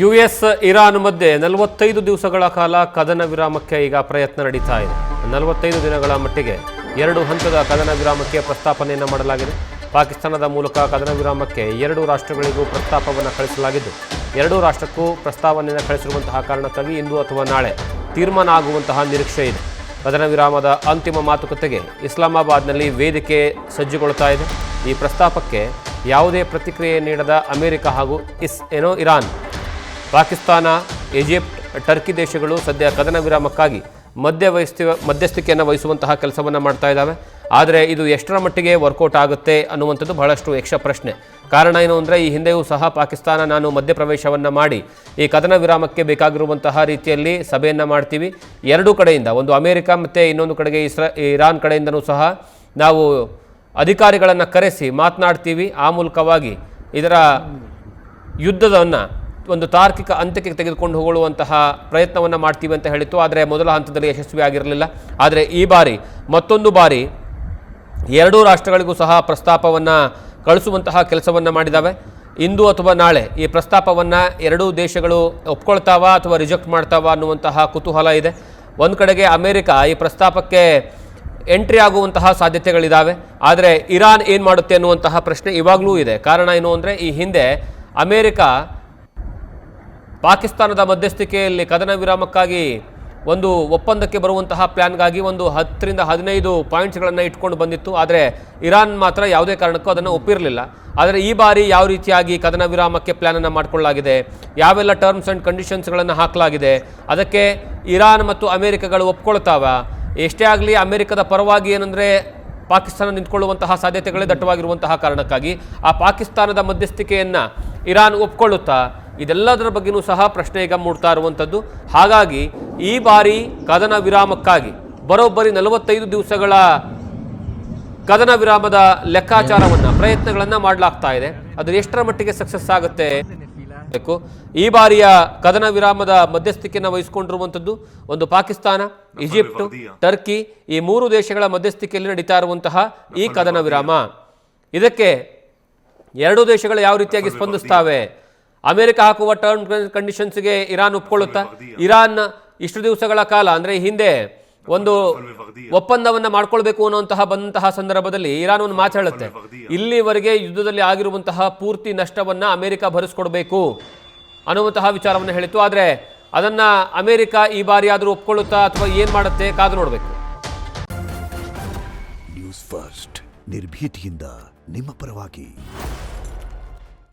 US Iran ಮಧ್ಯೆ 45 ದಿವಸಗಳ ಕಾಲ ಕದನ ವಿರಾಮಕ್ಕೆ ಈಗ ಪ್ರಯತ್ನ ನಡೀತಾ ಇದೆ. 45 ದಿನಗಳ ಮಟ್ಟಿಗೆ ಎರಡು ಹಂತದ ಕದನ ವಿರಾಮಕ್ಕೆ ಪ್ರಸ್ತಾಪನೆಯನ್ನು ಮಾಡಲಾಗಿದೆ. ಪಾಕಿಸ್ತಾನದ ಮೂಲಕ ಕದನ ವಿರಾಮಕ್ಕೆ ಎರಡು ರಾಷ್ಟ್ರಗಳಿಗೂ ಪ್ರಸ್ತಾಪವನ್ನು ಕಳಿಸಲಾಗಿದ್ದು, ಎರಡೂ ರಾಷ್ಟ್ರಕ್ಕೂ ಪ್ರಸ್ತಾವನೆಯನ್ನು ಕಳಿಸಿರುವಂತಹ ಕಾರಣಕ್ಕಾಗಿ ಇಂದು ಅಥವಾ ನಾಳೆ ತೀರ್ಮಾನ ಆಗುವಂತಹ ನಿರೀಕ್ಷೆ ಇದೆ. ಕದನ ವಿರಾಮದ ಅಂತಿಮ ಮಾತುಕತೆಗೆ ಇಸ್ಲಾಮಾಬಾದ್ನಲ್ಲಿ ವೇದಿಕೆ ಸಜ್ಜುಗೊಳ್ಳುತ್ತಾ ಇದೆ. ಈ ಪ್ರಸ್ತಾಪಕ್ಕೆ ಯಾವುದೇ ಪ್ರತಿಕ್ರಿಯೆ ನೀಡದ ಅಮೆರಿಕ ಹಾಗೂ ಇರಾನ್, ಪಾಕಿಸ್ತಾನ, ಈಜಿಪ್ಟ್, ಟರ್ಕಿ ದೇಶಗಳು ಸದ್ಯ ಕದನ ವಿರಾಮಕ್ಕಾಗಿ ಮಧ್ಯಸ್ಥಿಕೆಯನ್ನು ವಹಿಸುವಂತಹ ಕೆಲಸವನ್ನು ಮಾಡ್ತಾ ಇದ್ದಾವೆ. ಆದರೆ ಇದು ಎಷ್ಟರ ಮಟ್ಟಿಗೆ ವರ್ಕೌಟ್ ಆಗುತ್ತೆ ಅನ್ನುವಂಥದ್ದು ಬಹಳಷ್ಟು ಯಕ್ಷ ಪ್ರಶ್ನೆ. ಕಾರಣ ಏನು ಅಂದರೆ, ಈ ಹಿಂದೆಯೂ ಸಹ ಪಾಕಿಸ್ತಾನ ನಾನು ಮಧ್ಯಪ್ರವೇಶವನ್ನು ಮಾಡಿ ಈ ಕದನ ವಿರಾಮಕ್ಕೆ ಬೇಕಾಗಿರುವಂತಹ ರೀತಿಯಲ್ಲಿ ಸಭೆಯನ್ನು ಮಾಡ್ತೀವಿ, ಎರಡೂ ಕಡೆಯಿಂದ, ಒಂದು ಅಮೆರಿಕ ಮತ್ತು ಇನ್ನೊಂದು ಕಡೆಗೆ ಇರಾನ್ ಕಡೆಯಿಂದನೂ ಸಹ ನಾವು ಅಧಿಕಾರಿಗಳನ್ನು ಕರೆಸಿ ಮಾತನಾಡ್ತೀವಿ, ಆ ಮೂಲಕವಾಗಿ ಇದರ ಯುದ್ಧವನ್ನು ಒಂದು ತಾರ್ಕಿಕ ಅಂತ್ಯಕ್ಕೆ ತೆಗೆದುಕೊಂಡು ಹೋಗುವಂತಹ ಪ್ರಯತ್ನವನ್ನು ಮಾಡ್ತೀವಿ ಅಂತ ಹೇಳಿತ್ತು. ಆದರೆ ಮೊದಲ ಹಂತದಲ್ಲಿ ಯಶಸ್ವಿಯಾಗಿರಲಿಲ್ಲ. ಆದರೆ ಈ ಬಾರಿ ಮತ್ತೊಂದು ಬಾರಿ ಎರಡೂ ರಾಷ್ಟ್ರಗಳಿಗೂ ಸಹ ಪ್ರಸ್ತಾಪವನ್ನು ಕಳಿಸುವಂತಹ ಕೆಲಸವನ್ನು ಮಾಡಿದ್ದಾವೆ. ಇಂದು ಅಥವಾ ನಾಳೆ ಈ ಪ್ರಸ್ತಾಪವನ್ನು ಎರಡೂ ದೇಶಗಳು ಒಪ್ಕೊಳ್ತಾವ ಅಥವಾ ರಿಜೆಕ್ಟ್ ಮಾಡ್ತಾವ ಅನ್ನುವಂತಹ ಕುತೂಹಲ ಇದೆ. ಒಂದು ಕಡೆಗೆ ಅಮೆರಿಕ ಈ ಪ್ರಸ್ತಾಪಕ್ಕೆ ಎಂಟ್ರಿ ಆಗುವಂತಹ ಸಾಧ್ಯತೆಗಳಿದ್ದಾವೆ. ಆದರೆ ಇರಾನ್ ಏನು ಮಾಡುತ್ತೆ ಅನ್ನುವಂತಹ ಪ್ರಶ್ನೆ ಇವಾಗಲೂ ಇದೆ. ಕಾರಣ ಏನು ಅಂದರೆ, ಈ ಹಿಂದೆ ಅಮೆರಿಕ ಪಾಕಿಸ್ತಾನದ ಮಧ್ಯಸ್ಥಿಕೆಯಲ್ಲಿ ಕದನ ವಿರಾಮಕ್ಕಾಗಿ ಒಂದು ಒಪ್ಪಂದಕ್ಕೆ ಬರುವಂತಹ ಪ್ಲ್ಯಾನ್ಗಾಗಿ ಒಂದು 10 ರಿಂದ 15 ಪಾಯಿಂಟ್ಸ್ಗಳನ್ನು ಇಟ್ಕೊಂಡು ಬಂದಿತ್ತು. ಆದರೆ ಇರಾನ್ ಮಾತ್ರ ಯಾವುದೇ ಕಾರಣಕ್ಕೂ ಅದನ್ನು ಒಪ್ಪಿರಲಿಲ್ಲ. ಆದರೆ ಈ ಬಾರಿ ಯಾವ ರೀತಿಯಾಗಿ ಕದನ ವಿರಾಮಕ್ಕೆ ಪ್ಲ್ಯಾನನ್ನು ಮಾಡಿಕೊಳ್ಳಲಾಗಿದೆ, ಯಾವೆಲ್ಲ ಟರ್ಮ್ಸ್ ಆ್ಯಂಡ್ ಕಂಡೀಷನ್ಸ್ಗಳನ್ನು ಹಾಕಲಾಗಿದೆ, ಅದಕ್ಕೆ ಇರಾನ್ ಮತ್ತು ಅಮೆರಿಕಗಳು ಒಪ್ಕೊಳ್ತಾವ. ಎಷ್ಟೇ ಆಗಲಿ ಅಮೆರಿಕದ ಪರವಾಗಿ ಏನಂದರೆ ಪಾಕಿಸ್ತಾನ ನಿಂತ್ಕೊಳ್ಳುವಂತಹ ಸಾಧ್ಯತೆಗಳೇ ದಟ್ಟವಾಗಿರುವಂತಹ ಕಾರಣಕ್ಕಾಗಿ ಆ ಪಾಕಿಸ್ತಾನದ ಮಧ್ಯಸ್ಥಿಕೆಯನ್ನು ಇರಾನ್ ಒಪ್ಕೊಳ್ಳುತ್ತಾ, ಇದೆಲ್ಲದರ ಬಗ್ಗೆಯೂ ಸಹ ಪ್ರಶ್ನೆ ಈಗ ಮೂಡ್ತಾ ಇರುವಂಥದ್ದು. ಹಾಗಾಗಿ ಈ ಬಾರಿ ಕದನ ವಿರಾಮಕ್ಕಾಗಿ ಬರೋಬ್ಬರಿ 45 ದಿವಸಗಳ ಕದನ ವಿರಾಮದ ಲೆಕ್ಕಾಚಾರವನ್ನು, ಪ್ರಯತ್ನಗಳನ್ನು ಮಾಡಲಾಗ್ತಾ ಇದೆ. ಅದು ಎಷ್ಟರ ಮಟ್ಟಿಗೆ ಸಕ್ಸಸ್ ಆಗುತ್ತೆ. ಈ ಬಾರಿಯ ಕದನ ವಿರಾಮದ ಮಧ್ಯಸ್ಥಿಕೆಯನ್ನು ವಹಿಸಿಕೊಂಡಿರುವಂಥದ್ದು ಒಂದು ಪಾಕಿಸ್ತಾನ, ಈಜಿಪ್ಟ್, ಟರ್ಕಿ, ಈ 3 ದೇಶಗಳ ಮಧ್ಯಸ್ಥಿಕೆಯಲ್ಲಿ ನಡೀತಾ ಇರುವಂತಹ ಈ ಕದನ ವಿರಾಮ, ಇದಕ್ಕೆ ಎರಡೂ ದೇಶಗಳು ಯಾವ ರೀತಿಯಾಗಿ ಸ್ಪಂದಿಸ್ತಾವೆ, ಅಮೆರಿಕ ಹಾಕುವ ಟರ್ಮ್ ಕಂಡೀಷನ್ಸ್ಗೆ ಇರಾನ್ ಒಪ್ಕೊಳ್ಳುತ್ತಾ, ಇರಾನ್ ಇಷ್ಟು ದಿವಸಗಳ ಕಾಲ ಅಂದರೆ ಹಿಂದೆ ಒಂದು ಒಪ್ಪಂದವನ್ನು ಮಾಡ್ಕೊಳ್ಬೇಕು ಅನ್ನುವಂತಹ ಬಂದಂತಹ ಸಂದರ್ಭದಲ್ಲಿ ಇರಾನ್ ಒಂದು ಮಾತು ಹೇಳುತ್ತೆ, ಇಲ್ಲಿವರೆಗೆ ಯುದ್ಧದಲ್ಲಿ ಆಗಿರುವಂತಹ ಪೂರ್ತಿ ನಷ್ಟವನ್ನು ಅಮೆರಿಕ ಭರಿಸ್ಕೊಡ್ಬೇಕು ಅನ್ನುವಂತಹ ವಿಚಾರವನ್ನು ಹೇಳಿತ್ತು. ಆದರೆ ಅದನ್ನು ಅಮೆರಿಕ ಈ ಬಾರಿ ಆದರೂ ಒಪ್ಕೊಳ್ಳುತ್ತಾ ಅಥವಾ ಏನು ಮಾಡುತ್ತೆ, ಕಾದು ನೋಡಬೇಕು. ನ್ಯೂಸ್ ಫಸ್ಟ್, ನಿರ್ಭೀತಿಯಿಂದ ನಿಮ್ಮ ಪರವಾಗಿ.